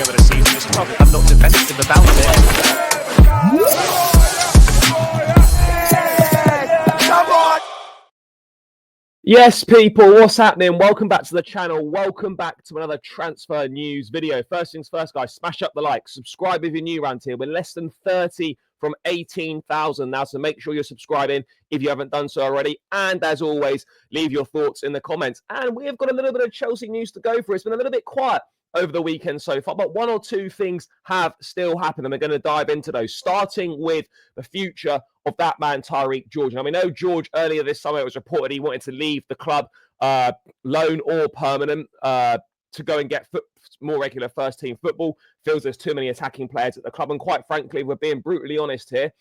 game of the season. It's probably, I'm not defensive about it. Yes, people, what's happening? Welcome back to the channel. Welcome back to another transfer news video. First things first, guys, smash up the like. Subscribe if you're new around here. We're less than 30 from 18,000 now, so make sure you're subscribing if you haven't done so already. And as always, leave your thoughts in the comments. And we have got a little bit of Chelsea news to go through. It's been a little bit quiet over the weekend so far, but one or two things have still happened, and we're going to dive into those, starting with the future of that man, Tyreek George. Now, we know George, earlier this summer, it was reported he wanted to leave the club, loan or permanent, to go and get more regular first-team football. Feels there's too many attacking players at the club, and quite frankly, if we're being brutally honest here,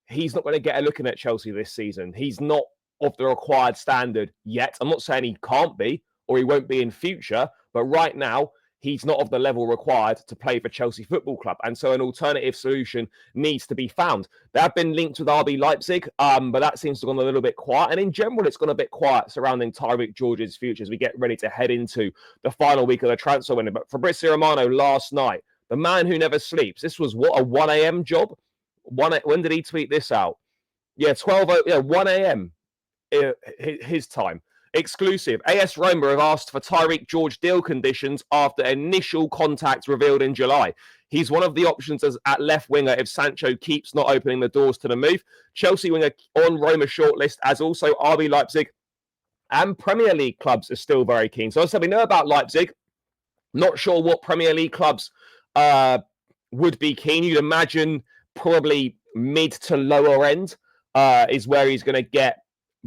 he's not going to get a look in at Chelsea this season. He's not of the required standard yet. I'm not saying he can't be, or he won't be in future, but right now, he's not of the level required to play for Chelsea Football Club. And so an alternative solution needs to be found. They have been linked with RB Leipzig, but that seems to have gone a little bit quiet. And in general, it's gone a bit quiet surrounding Tyreek George's future as we get ready to head into the final week of the transfer window. But Fabrizio Romano last night, the man who never sleeps, this was what, a 1 a.m. job? When did he tweet this out? Yeah, 1 a.m. his time. Exclusive. AS Roma have asked for Tyreek George deal conditions after initial contacts revealed in July. He's one of the options as at left winger if Sancho keeps not opening the doors to the move. Chelsea winger on Roma shortlist, as also RB Leipzig and Premier League clubs are still very keen. So as I said, we know about Leipzig. Not sure what Premier League clubs would be keen. You'd imagine probably mid to lower end is where he's going to get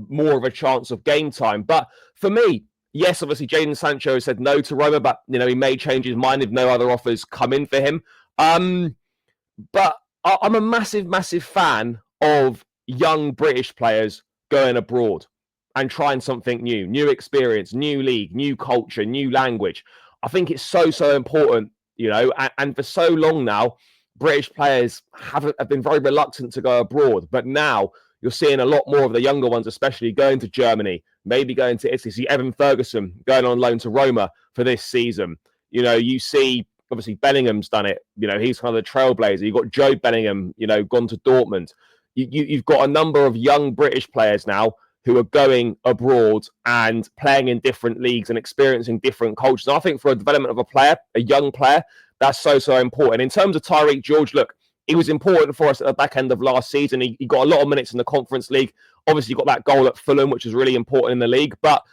more of a chance of game time. But for me, yes, obviously Jadon Sancho has said no to Roma, but he may change his mind if no other offers come in for him. But I'm a massive fan of young British players going abroad and trying something new experience, new league, new culture, new language. I think it's so important, and for so long now, British players have been very reluctant to go abroad, but now you're seeing a lot more of the younger ones, especially going to Germany, maybe going to Italy. See Evan Ferguson going on loan to Roma for this season. You see, obviously, Bellingham's done it. He's kind of the trailblazer. You've got Joe Bellingham, gone to Dortmund. You've got a number of young British players now who are going abroad and playing in different leagues and experiencing different cultures. And I think for a development of a player, a young player, that's so important. In terms of Tyreek George, look, he was important for us at the back end of last season. He got a lot of minutes in the Conference League. Obviously, got that goal at Fulham, which was really important in the league. But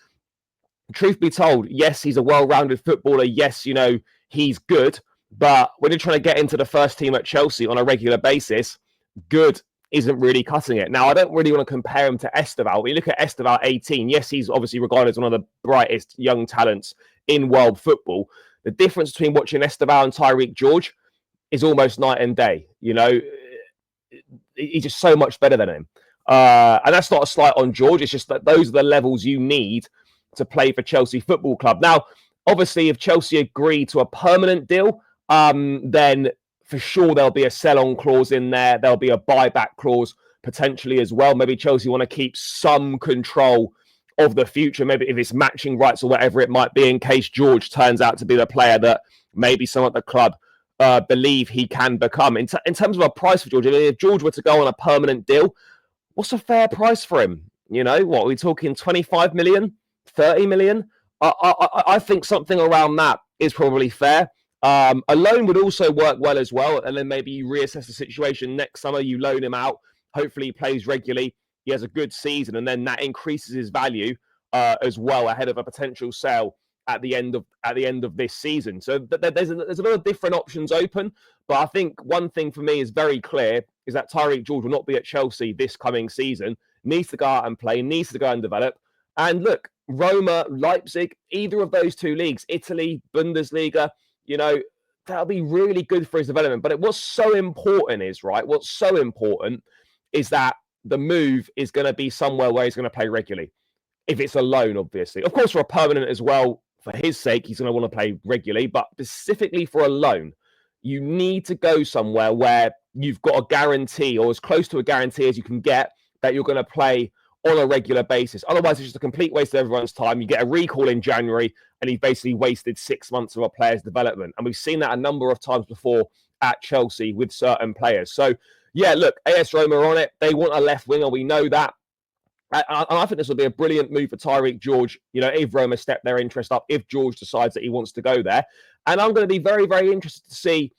truth be told, yes, he's a well-rounded footballer. Yes, he's good. But when you're trying to get into the first team at Chelsea on a regular basis, good isn't really cutting it. Now, I don't really want to compare him to Esteval. When you look at Esteval, 18, yes, he's obviously regarded as one of the brightest young talents in world football. The difference between watching Esteval and Tyreek George is almost night and day. He's just so much better than him. And that's not a slight on George. It's just that those are the levels you need to play for Chelsea Football Club. Now, obviously, if Chelsea agree to a permanent deal, then for sure there'll be a sell-on clause in there. There'll be a buyback clause potentially as well. Maybe Chelsea want to keep some control of the future. Maybe if it's matching rights or whatever it might be, in case George turns out to be the player that maybe some at the club believe he can become. In terms of a price for George, if George were to go on a permanent deal, what's a fair price for him? What are we talking? 25 million, 30 million? I think something around that is probably fair. A loan would also work well as well, and then maybe you reassess the situation next summer. You loan him out. Hopefully, he plays regularly. He has a good season, and then that increases his value as well ahead of a potential sale at the end of this season. So there's a lot of different options open, but I think one thing for me is very clear is that Tyreek George will not be at Chelsea this coming season. Needs to go out and play, needs to go and develop. And look, Roma, Leipzig, either of those two leagues, Italy, Bundesliga, that'll be really good for his development. But what's so important is that the move is going to be somewhere where he's going to play regularly. If it's a loan, obviously. Of course, for a permanent as well, for his sake, he's going to want to play regularly. But specifically for a loan, you need to go somewhere where you've got a guarantee, or as close to a guarantee as you can get, that you're going to play on a regular basis. Otherwise, it's just a complete waste of everyone's time. You get a recall in January and he basically wasted 6 months of a player's development. And we've seen that a number of times before at Chelsea with certain players. So, yeah, look, AS Roma are on it. They want a left winger. We know that. And I think this will be a brilliant move for Tyreek George. You know, if Roma step their interest up, if George decides that he wants to go there. And I'm going to be very, very interested to see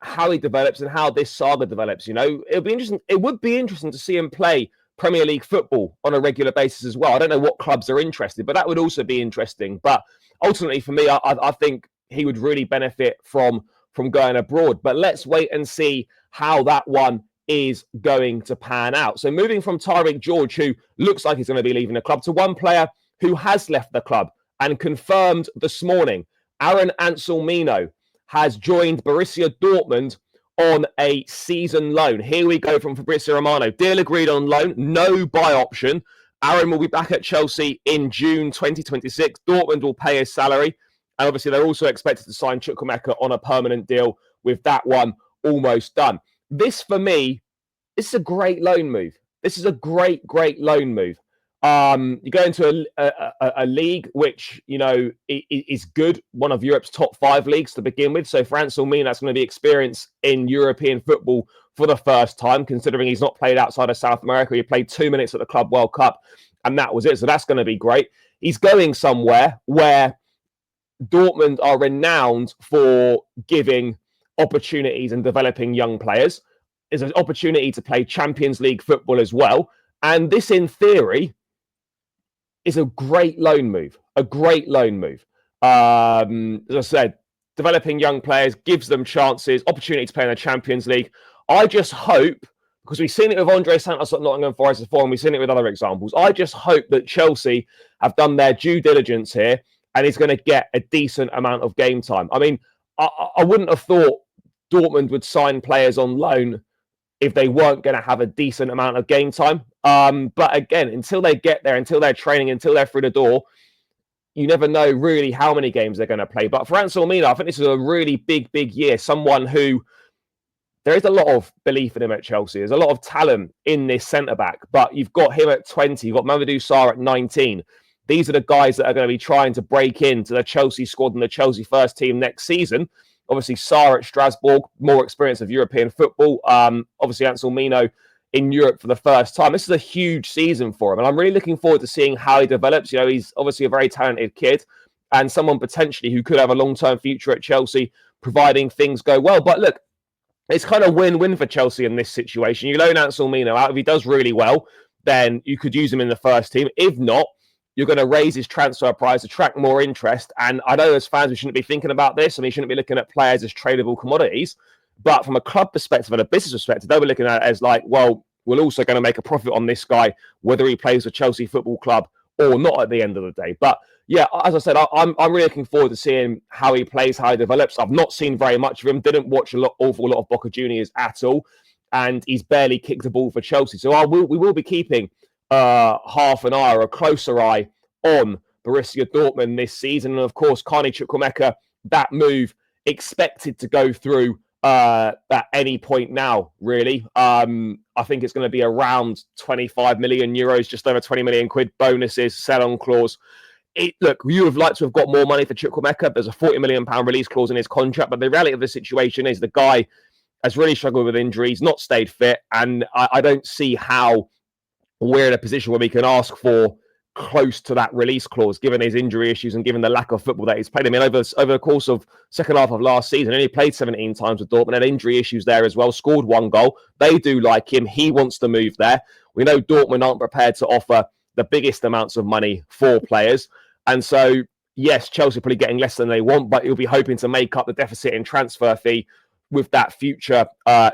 how he develops and how this saga develops. You know, it'll be interesting. It would be interesting to see him play Premier League football on a regular basis as well. I don't know what clubs are interested, but that would also be interesting. But ultimately, for me, I think he would really benefit from going abroad. But let's wait and see how that one is going to pan out. So moving from Tyreek George, who looks like he's going to be leaving the club, to one player who has left the club and confirmed this morning, Aaron Anselmino has joined Borussia Dortmund on a season loan. Here we go from Fabrizio Romano. Deal agreed on loan, no buy option. Aaron will be back at Chelsea in June 2026. Dortmund will pay his salary. And obviously, they're also expected to sign Chukwuemeka on a permanent deal with that one almost done. This, for me, this is a great loan move. This is a great loan move. You go into a league which, you know, is good, one of Europe's top 5 leagues to begin with. So for Anselmino, that's going to be experience in European football for the first time, considering he's not played outside of South America. He played 2 minutes at the Club World Cup, and that was it. So that's going to be great. He's going somewhere where Dortmund are renowned for giving opportunities and developing young players. There's an opportunity to play Champions League football as well. And this, in theory, is a great loan move. A great loan move. As I said, developing young players, gives them chances, opportunity to play in the Champions League. I just hope, because we've seen it with Andre Santos at Nottingham Forest before, and we've seen it with other examples, I just hope that Chelsea have done their due diligence here and he's going to get a decent amount of game time. I mean, I wouldn't have thought Dortmund would sign players on loan if they weren't going to have a decent amount of game time. But again, until they get there, until they're training, until they're through the door, you never know really how many games they're going to play. But for Anselmino, I think this is a really big year. Someone who, there is a lot of belief in him at Chelsea. There's a lot of talent in this centre-back. But you've got him at 20. You've got Mamadou Sarr at 19. These are the guys that are going to be trying to break into the Chelsea squad and the Chelsea first team next season. Obviously, Sarr at Strasbourg, more experience of European football. Obviously, Anselmino in Europe for the first time. This is a huge season for him, and I'm really looking forward to seeing how he develops. You know, he's obviously a very talented kid and someone potentially who could have a long-term future at Chelsea, providing things go well. But look, it's kind of win-win for Chelsea in this situation. You loan Anselmino out. If he does really well, then you could use him in the first team. If not, you're going to raise his transfer price, attract more interest. And I know as fans, we shouldn't be thinking about this. I mean, you shouldn't be looking at players as tradable commodities. But from a club perspective and a business perspective, they were looking at it as like, well, we're also going to make a profit on this guy, whether he plays for Chelsea Football Club or not at the end of the day. But yeah, as I said, I'm really looking forward to seeing how he plays, how he develops. I've not seen very much of him. Didn't watch awful lot of Boca Juniors at all. And he's barely kicked a ball for Chelsea. So we will be keeping half an eye or a closer eye on Borussia Dortmund this season. And of course, Carney Chukwuemeka, that move expected to go through at any point now, really. I think it's going to be around 25 million euros, just over 20 million quid, bonuses, sell-on clause. Look, you would have liked to have got more money for Chukwuemeka. There's a £40 million release clause in his contract, but the reality of the situation is the guy has really struggled with injuries, not stayed fit, and I don't see how we're in a position where we can ask for close to that release clause, given his injury issues and given the lack of football that he's played. I mean, over the course of second half of last season, he only played 17 times with Dortmund, had injury issues there as well, scored 1 goal. They do like him. He wants to move there. We know Dortmund aren't prepared to offer the biggest amounts of money for players. And so, yes, Chelsea are probably getting less than they want, but he'll be hoping to make up the deficit in transfer fee with that future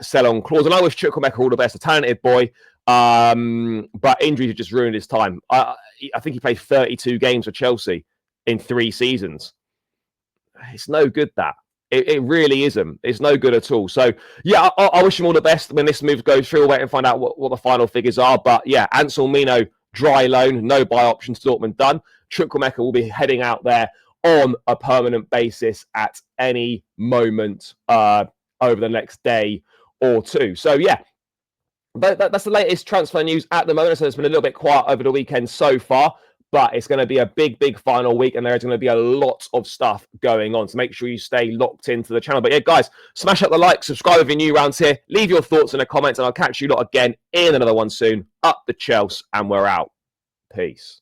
sell-on clause. And I wish Chukwuemeka all the best, a talented boy. But injuries have just ruined his time. I think he played 32 games for Chelsea in 3 seasons. It's no good, that. It really isn't. It's no good at all. So, yeah, I wish him all the best when this move goes through. We'll wait and find out what the final figures are. But, yeah, Anselmino, dry loan, no buy options, Dortmund done. Chukwuemeka will be heading out there on a permanent basis at any moment over the next day or two. So, yeah. But that's the latest transfer news at the moment. So it's been a little bit quiet over the weekend so far. But it's going to be a big final week, and there's going to be a lot of stuff going on. So make sure you stay locked into the channel. But yeah, guys, smash up the like, subscribe if you're new around here, leave your thoughts in the comments, and I'll catch you lot again in another one soon. Up the Chelsea, and we're out. Peace.